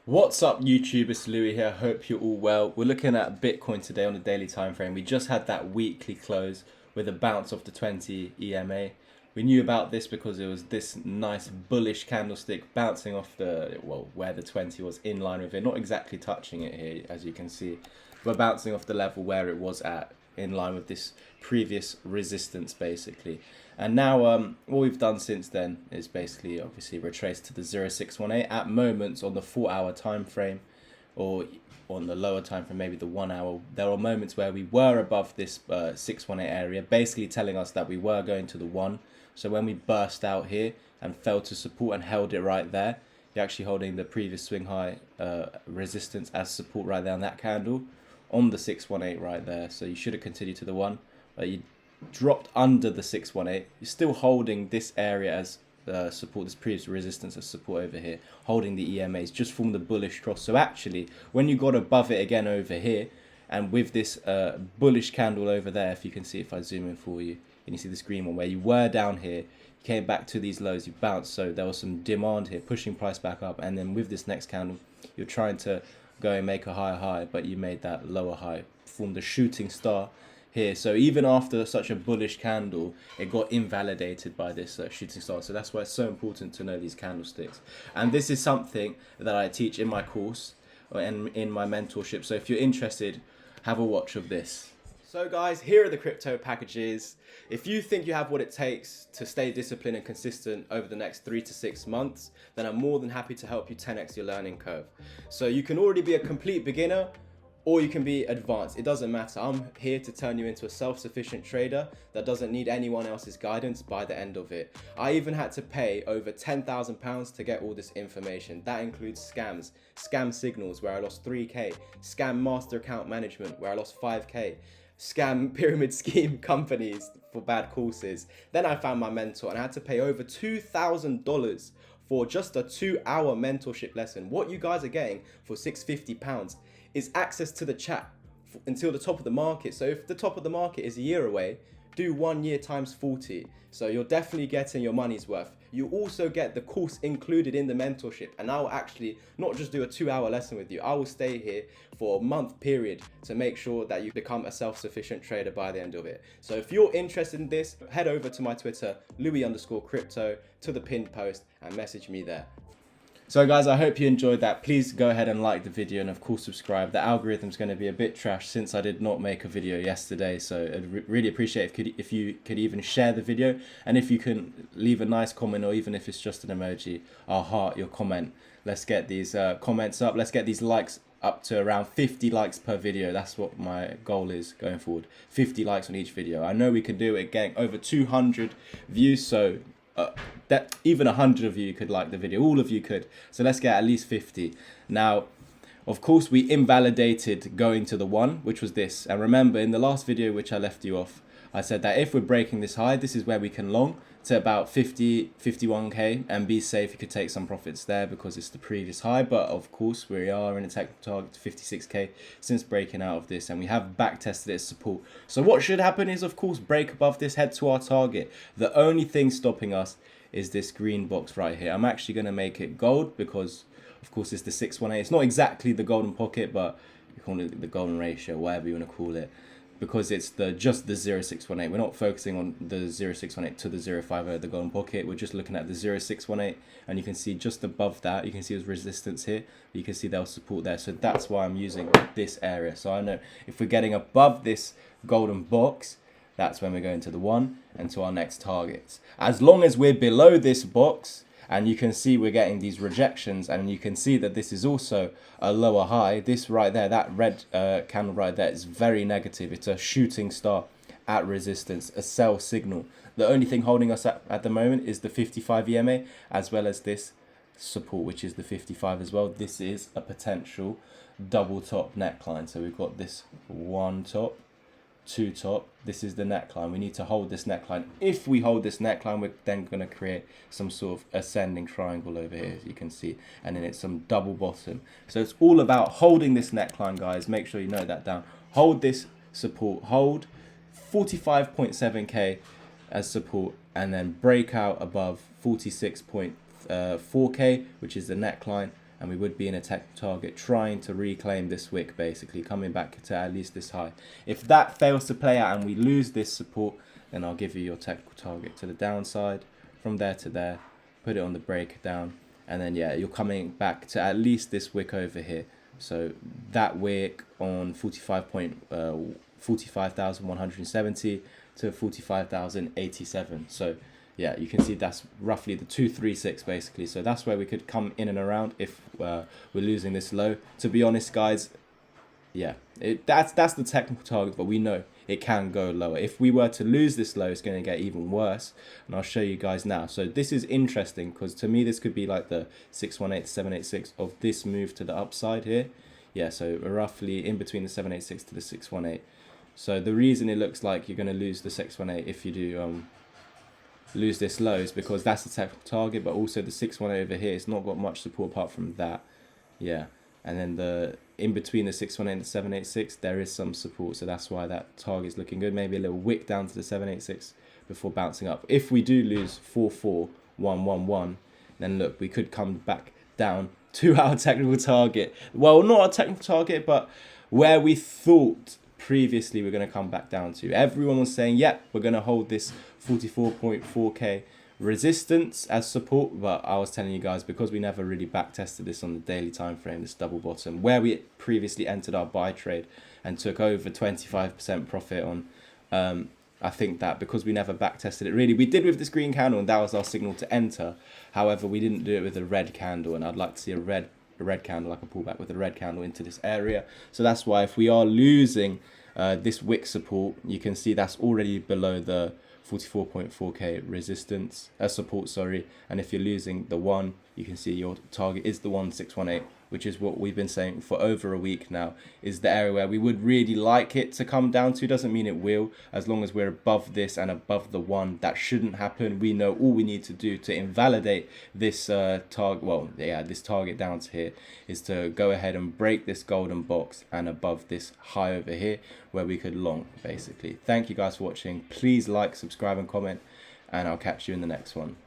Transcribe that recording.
What's up YouTube, it's Louis here, hope you're all well. We're looking at Bitcoin today on the daily time frame. We just had that weekly close with a bounce off the 20 EMA. We knew about this because it was this nice bullish candlestick bouncing off where the 20 was in line with it. Not exactly touching it here as you can see, but bouncing off the level where it was at in line with this previous resistance basically. And now what we've done since then is basically obviously retraced to the 0618 at moments on the 4 hour time frame, or on the lower time frame, maybe the 1 hour. There are moments where we were above this 618 area, basically telling us that we were going to the one. So when we burst out here and fell to support and held it right there, you're actually holding the previous swing high resistance as support right there on that candle on the 618 right there. So you should have continued to the one, but you dropped under the 618. You're still holding this area as support, this previous resistance as support over here, holding the EMAs, just formed the bullish cross. So actually when you got above it again over here, and with this bullish candle over there, if you can see, if I zoom in for you, and you see this green one where you were down here, you came back to these lows, you bounced, so there was some demand here pushing price back up, and then with this next candle you're trying to go and make a higher high, but you made that lower high, formed a shooting star here. So even after such a bullish candle, it got invalidated by this shooting star. So that's why it's so important to know these candlesticks. And this is something that I teach in my course and in my mentorship. So if you're interested, have a watch of this. So guys, here are the crypto packages. If you think you have what it takes to stay disciplined and consistent over the next 3 to 6 months, then I'm more than happy to help you 10x your learning curve. So you can already be a complete beginner, or you can be advanced. It doesn't matter. I'm here to turn you into a self-sufficient trader that doesn't need anyone else's guidance by the end of it. I even had to pay over £10,000 to get all this information. That includes scams, scam signals where I lost 3k, scam master account management where I lost 5k, scam pyramid scheme companies for bad courses. Then I found my mentor and I had to pay over $2,000 for just a 2-hour mentorship lesson. What you guys are getting for £650 is access to the chat until the top of the market. So if the top of the market is a year away, do 1 year times 40. So you're definitely getting your money's worth. You also get the course included in the mentorship, and I'll actually not just do a 2-hour lesson with you. I will stay here for a month period to make sure that you become a self-sufficient trader by the end of it. So if you're interested in this, head over to my Twitter, Louis_crypto, to the pinned post and message me there. So guys, I hope you enjoyed that. Please go ahead and like the video and of course subscribe. The algorithm's going to be a bit trash since I did not make a video yesterday. So I'd really appreciate if you could even share the video. And if you can leave a nice comment, or even if it's just an emoji, I'll heart your comment. Let's get these comments up. Let's get these likes up to around 50 likes per video. That's what my goal is going forward. 50 likes on each video. I know we can do it, getting over 200 views. So that even 100 of you could like the video, all of you could. So let's get at least 50. Now, of course, we invalidated going to the one, which was this. And remember, in the last video, which I left you off, I said that if we're breaking this high, this is where we can long to about 51k and be safe. You could take some profits there because it's the previous high. But of course, we are in a technical target to 56k since breaking out of this, and we have back tested its support. So what should happen is, of course, break above this, head to our target. The only thing stopping us is this green box right here. I'm actually going to make it gold because, of course, it's the 618. It's not exactly the golden pocket, but you call it the golden ratio, whatever you want to call it, because it's just the 0618. We're not focusing on the 0618 to the 050, the golden pocket. We're just looking at the 0618, and you can see just above that, you can see there's resistance here. You can see there's support there. So that's why I'm using this area. So I know if we're getting above this golden box, that's when we're going to the one and to our next targets. As long as we're below this box, and you can see we're getting these rejections, and you can see that this is also a lower high. This right there, that red candle right there, is very negative. It's a shooting star at resistance, a sell signal. The only thing holding us at the moment is the 55 EMA, as well as this support, which is the 55 as well. This is a potential double top neckline. So we've got this one top, two top. This is the neckline. We need to hold this neckline. If we hold this neckline, we're then going to create some sort of ascending triangle over here, as you can see, and then it's some double bottom. So it's all about holding this neckline, guys. Make sure you note that down. Hold this support, hold 45.7k as support, and then break out above 46.4k, which is the neckline, and we would be in a technical target trying to reclaim this wick, basically coming back to at least this high. If that fails to play out and we lose this support, then I'll give you your technical target to the downside from there to there, put it on the breakdown, and then yeah, you're coming back to at least this wick over here. So that wick on 45,170 to 45,087. So yeah, you can see that's roughly the 236 basically. So that's where we could come in and around if we're losing this low. To be honest, guys, yeah, that's the technical target, but we know it can go lower. If we were to lose this low, it's going to get even worse, and I'll show you guys now. So this is interesting because to me this could be like the 618 to 786 of this move to the upside here. Yeah, so roughly in between the 786 to the 618. So the reason it looks like you're going to lose the 618 if you do lose this low is because that's the technical target, but also the 618 over here, it's not got much support apart from that. Yeah, and then the in between the 618 and the 786 there is some support, so that's why that target is looking good. Maybe a little wick down to the 786 before bouncing up. If we do lose 44111, then look, we could come back down to our technical target. Well, not our technical target, but where we thought previously we're going to come back down to. Everyone was saying, yep, we're going to hold this 44.4k resistance as support, but I was telling you guys, because we never really back tested this on the daily time frame, this double bottom where we previously entered our buy trade and took over 25% profit on, I think that because we never back tested it, really we did with this green candle and that was our signal to enter. However, we didn't do it with a red candle, and I'd like to see a red candle. I can pull back with a red candle into this area. So that's why if we are losing this wick support, you can see that's already below the 44.4k resistance support, sorry. And if you're losing the one, you can see your target is the 1618, which is what we've been saying for over a week now, is the area where we would really like it to come down to. Doesn't mean it will, as long as we're above this and above the one. That shouldn't happen. We know all we need to do to invalidate this target, well, yeah, this target down to here, is to go ahead and break this golden box and above this high over here where we could long, basically. Thank you guys for watching. Please like, subscribe and comment, and I'll catch you in the next one.